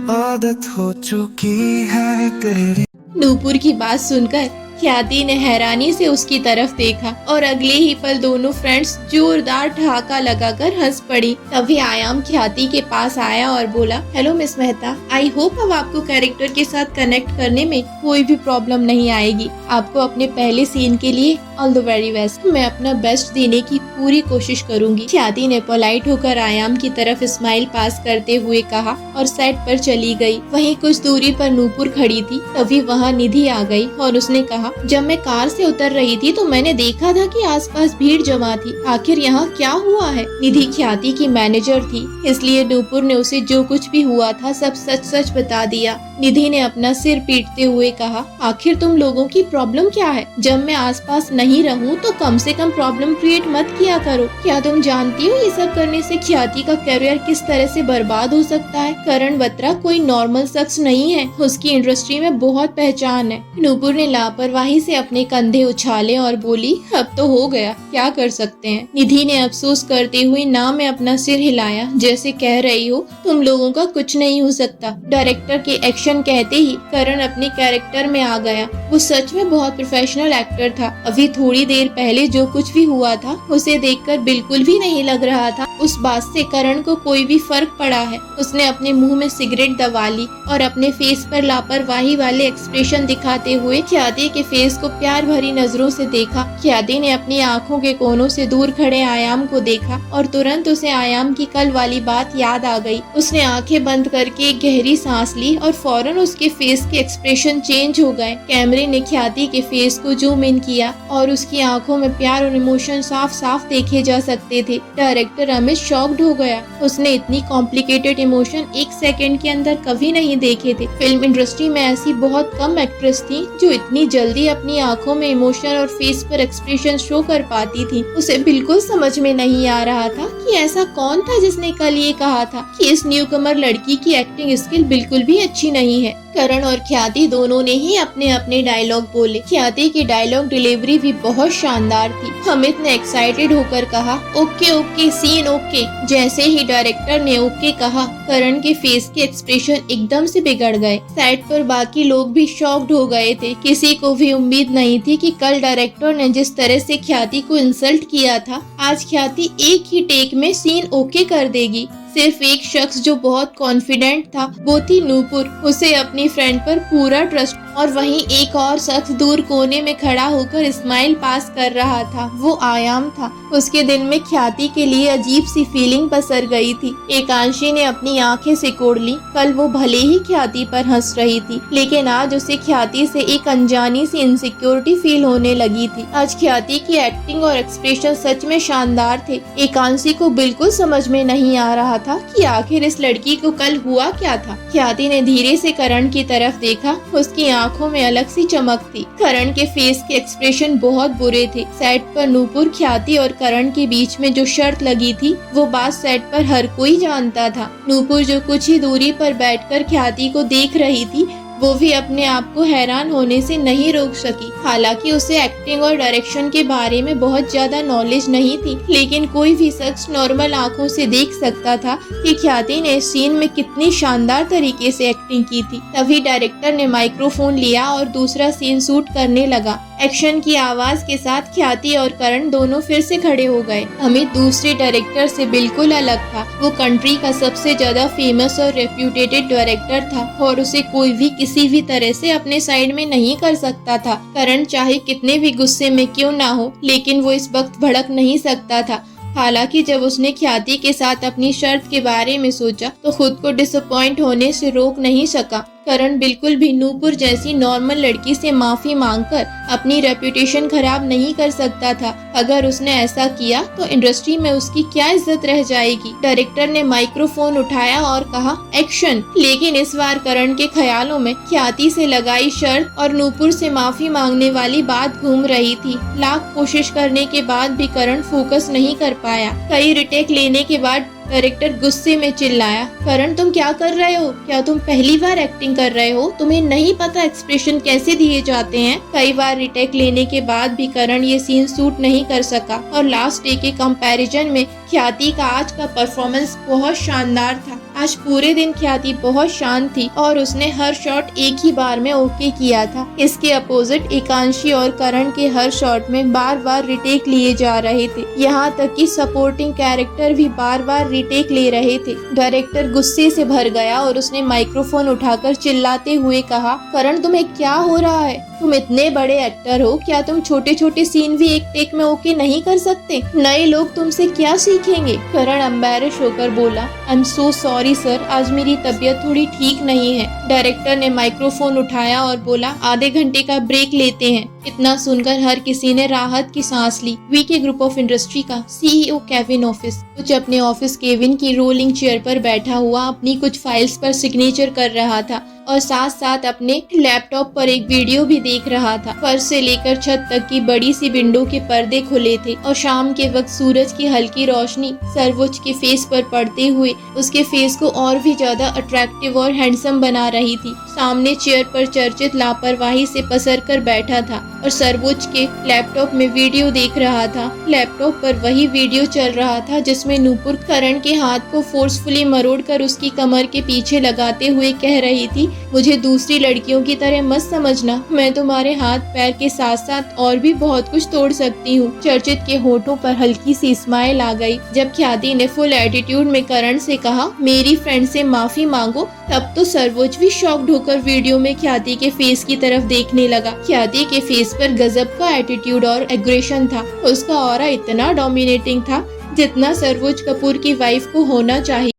आदत हो चुकी है तेरी। नूपुर की बात सुनकर ख्याति ने हैरानी से उसकी तरफ देखा और अगले ही पल दोनों फ्रेंड्स जोरदार ठहाका लगाकर हंस पड़ी। तभी आयाम ख्याति के पास आया और बोला, hello miss Mehta, I hope अब आपको कैरेक्टर के साथ कनेक्ट करने में कोई भी प्रॉब्लम नहीं आएगी। आपको अपने पहले सीन के लिए ऑल द वेरी बेस्ट। मैं अपना बेस्ट देने की पूरी कोशिश करूंगी। ख्याति ने पोलाइट होकर आयाम की तरफ स्माइल पास करते हुए कहा और सेट पर चली गई। वहीं कुछ दूरी पर नूपुर खड़ी थी। तभी वहाँ निधि आ गई और उसने कहा, जब मैं कार से उतर रही थी तो मैंने देखा था कि आसपास भीड़ जमा थी। आखिर यहाँ क्या हुआ है? निधि ख्याति की मैनेजर थी, इसलिए नूपुर ने उसे जो कुछ भी हुआ था सब सच सच बता दिया। निधि ने अपना सिर पीटते हुए कहा, आखिर तुम लोगों की प्रॉब्लम क्या है? जब मैं आसपास नहीं रहूं तो कम से कम प्रॉब्लम क्रिएट मत किया करो। क्या तुम जानती हो ये सब करने से ख्याति का करियर किस तरह से बर्बाद हो सकता है? करण बत्रा कोई नॉर्मल शख्स नहीं है, उसकी इंडस्ट्री में बहुत पहचान है। नूपुर ने लापरवाही से अपने कंधे उछाले और बोली, अब तो हो गया, क्या कर सकते हैं। निधि ने अफसोस करते हुए ना में अपना सिर हिलाया, जैसे कह रही हो तुम लोगों का कुछ नहीं हो सकता। डायरेक्टर के एक्शन कहते ही करण अपने कैरेक्टर में आ गया। वो सच में बहुत प्रोफेशनल एक्टर था। अभी थोड़ी देर पहले जो कुछ भी हुआ था उसे देखकर बिल्कुल भी नहीं लग रहा था उस बात से करण को कोई भी फर्क पड़ा है। उसने अपने मुंह में सिगरेट दबा ली और अपने फेस पर लापरवाही वाले एक्सप्रेशन दिखाते हुए ख्याति के फेस को प्यार भरी नजरों से देखा। ख्याति ने अपनी आंखों के कोनों से दूर खड़े आयाम को देखा और तुरंत उसे आयाम की कल वाली बात याद आ गई। उसने आंखें बंद करके एक गहरी सांस ली और फौरन उसके फेस के एक्सप्रेशन चेंज हो गए। कैमरे ने ख्याति के फेस को जूम इन किया और उसकी आंखों में प्यार और इमोशन साफ साफ देखे जा सकते थे। डायरेक्टर अमित शॉक्ड हो गया। उसने इतनी कॉम्प्लिकेटेड इमोशन एक सेकंड के अंदर कभी नहीं देखे थे। फिल्म इंडस्ट्री में ऐसी बहुत कम एक्ट्रेस थी जो इतनी जल्दी अपनी आंखों में इमोशन और फेस पर एक्सप्रेशन शो कर पाती थी। उसे बिल्कुल समझ में नहीं आ रहा था कि ऐसा कौन था जिसने कल ये कहा था कि इस न्यूकमर लड़की की एक्टिंग स्किल बिल्कुल भी अच्छी नहीं है। करण और ख्याति दोनों ने ही अपने अपने डायलॉग बोले। ख्याति की डायलॉग डिलीवरी भी बहुत शानदार थी। अमित ने एक्साइटेड होकर कहा, ओके ओके सीन ओके। जैसे ही डायरेक्टर ने ओके कहा, करण के फेस के एक्सप्रेशन एकदम से बिगड़ गए। सेट पर बाकी लोग भी शॉक्ड हो गए थे। किसी को भी उम्मीद नहीं थी कि कल डायरेक्टर ने जिस तरह से ख्याति को इंसल्ट किया था, आज ख्याति एक ही टेक में सीन ओके कर देगी। सिर्फ एक शख्स जो बहुत कॉन्फिडेंट था वो थी नूपुर। उसे अपनी फ्रेंड पर पूरा ट्रस्ट। और वहीं एक और शख्स दूर कोने में खड़ा होकर स्माइल पास कर रहा था, वो आयाम था। उसके दिल में ख्याति के लिए अजीब सी फीलिंग पसर गई थी। एकांशी ने अपनी आंखें सिकोड़ ली। कल वो भले ही ख्याति पर हंस रही थी, लेकिन आज उसे ख्याति से एक अनजानी सी इनसिक्योरिटी फील होने लगी थी। आज ख्याति की एक्टिंग और एक्सप्रेशन सच में शानदार थे। एकांशी को बिल्कुल समझ में नहीं आ रहा था कि आखिर इस लड़की को कल हुआ क्या था। ख्याति ने धीरे से करण की तरफ देखा। उसकी आंखों में अलग सी चमक थी। करण के फेस के एक्सप्रेशन बहुत बुरे थे। सेट पर नूपुर, ख्याति और करण के बीच में जो शर्त लगी थी वो बात सेट पर हर कोई जानता था। नूपुर जो कुछ ही दूरी पर बैठकर ख्याति को देख रही थी, वो भी अपने आप को हैरान होने से नहीं रोक सकी। हालांकि उसे एक्टिंग और डायरेक्शन के बारे में बहुत ज्यादा नॉलेज नहीं थी, लेकिन कोई भी शख्स नॉर्मल आंखों से देख सकता था कि ख्याति ने इस सीन में कितनी शानदार तरीके से एक्टिंग की थी। तभी डायरेक्टर ने माइक्रोफोन लिया और दूसरा सीन शूट करने लगा। एक्शन की आवाज के साथ ख्याति और करण दोनों फिर से खड़े हो गए। अमित दूसरे डायरेक्टर से बिल्कुल अलग था। वो कंट्री का सबसे ज्यादा फेमस और रेप्यूटेटेड डायरेक्टर था और उसे कोई भी किसी भी तरह से अपने साइड में नहीं कर सकता था। करण चाहे कितने भी गुस्से में क्यों ना हो, लेकिन वो इस वक्त भड़क नहीं सकता था। हालांकि जब उसने ख्याति के साथ अपनी शर्त के बारे में सोचा तो खुद को डिसअपॉइंट होने से रोक नहीं सका। करण बिल्कुल भी नूपुर जैसी नॉर्मल लड़की से माफी मांगकर अपनी रेपुटेशन खराब नहीं कर सकता था। अगर उसने ऐसा किया तो इंडस्ट्री में उसकी क्या इज्जत रह जाएगी। डायरेक्टर ने माइक्रोफोन उठाया और कहा, एक्शन। लेकिन इस बार करण के ख्यालों में ख्याति से लगाई शर्त और नूपुर से माफी मांगने वाली बात घूम रही थी। लाख कोशिश करने के बाद भी करण फोकस नहीं कर पाया। कई रिटेक लेने के बाद डायरेक्टर गुस्से में चिल्लाया, करण तुम क्या कर रहे हो? क्या तुम पहली बार एक्टिंग कर रहे हो? तुम्हें नहीं पता एक्सप्रेशन कैसे दिए जाते हैं? कई बार रिटेक लेने के बाद भी करण ये सीन शूट नहीं कर सका और लास्ट डे के कंपैरिजन में ख्याति का आज का परफॉर्मेंस बहुत शानदार था। आज पूरे दिन ख्याति बहुत शांत थी और उसने हर शॉट एक ही बार में ओके किया था। इसके अपोजिट एकांशी और करण के हर शॉट में बार बार रिटेक लिए जा रहे थे। यहाँ तक कि सपोर्टिंग कैरेक्टर भी बार बार रिटेक ले रहे थे। डायरेक्टर गुस्से से भर गया और उसने माइक्रोफोन उठाकर चिल्लाते हुए कहा, करण तुम्हें क्या हो रहा है? तुम इतने बड़े एक्टर हो, क्या तुम छोटे छोटे सीन भी एक टेक में ओके नहीं कर सकते? नए लोग तुमसे क्या सीखेंगे? करण एम्बैरेश होकर बोला, I am so sorry sir, आज मेरी तबीयत थोड़ी ठीक नहीं है। डायरेक्टर ने माइक्रोफोन उठाया और बोला, आधे घंटे का ब्रेक लेते हैं। इतना सुनकर हर किसी ने राहत की सांस ली। वीके ग्रुप ऑफ इंडस्ट्री का सीईओ केविन ऑफिस कुछ अपने ऑफिस केविन की रोलिंग चेयर पर बैठा हुआ अपनी कुछ फाइल्स पर सिग्नेचर कर रहा था और साथ साथ अपने लैपटॉप पर एक वीडियो भी देख रहा था। फर्श से लेकर छत तक की बड़ी सी विंडो के पर्दे खुले थे और शाम के वक्त सूरज की हल्की रोशनी सर्वोच्च के फेस पर पड़ते हुए उसके फेस को और भी ज्यादा अट्रैक्टिव और हैंडसम बना रही थी। सामने चेयर पर चर्चित लापरवाही से पसर कर बैठा था और सर्वोच्च के लैपटॉप में वीडियो देख रहा था। लैपटॉप पर वही वीडियो चल रहा था जिसमें नूपुर करण के हाथ को फोर्सफुली मरोड़कर उसकी कमर के पीछे लगाते हुए कह रही थी, मुझे दूसरी लड़कियों की तरह मत समझना, मैं तुम्हारे हाथ पैर के साथ साथ और भी बहुत कुछ तोड़ सकती हूँ। चर्चित के होठों पर हल्की सी स्माइल आ गई। जब ख्याति ने फुल एटीट्यूड में करण से कहा, मेरी फ्रेंड से माफी मांगो, तब तो सर्वोच्च भी शॉक्ड होकर वीडियो में ख्याति के फेस की तरफ देखने लगा। ख्याति के फेस पर गजब का एटीट्यूड और एग्रेशन था। उसका ऑरा इतना डोमिनेटिंग था जितना सर्वोच्च कपूर की वाइफ को होना चाहिए।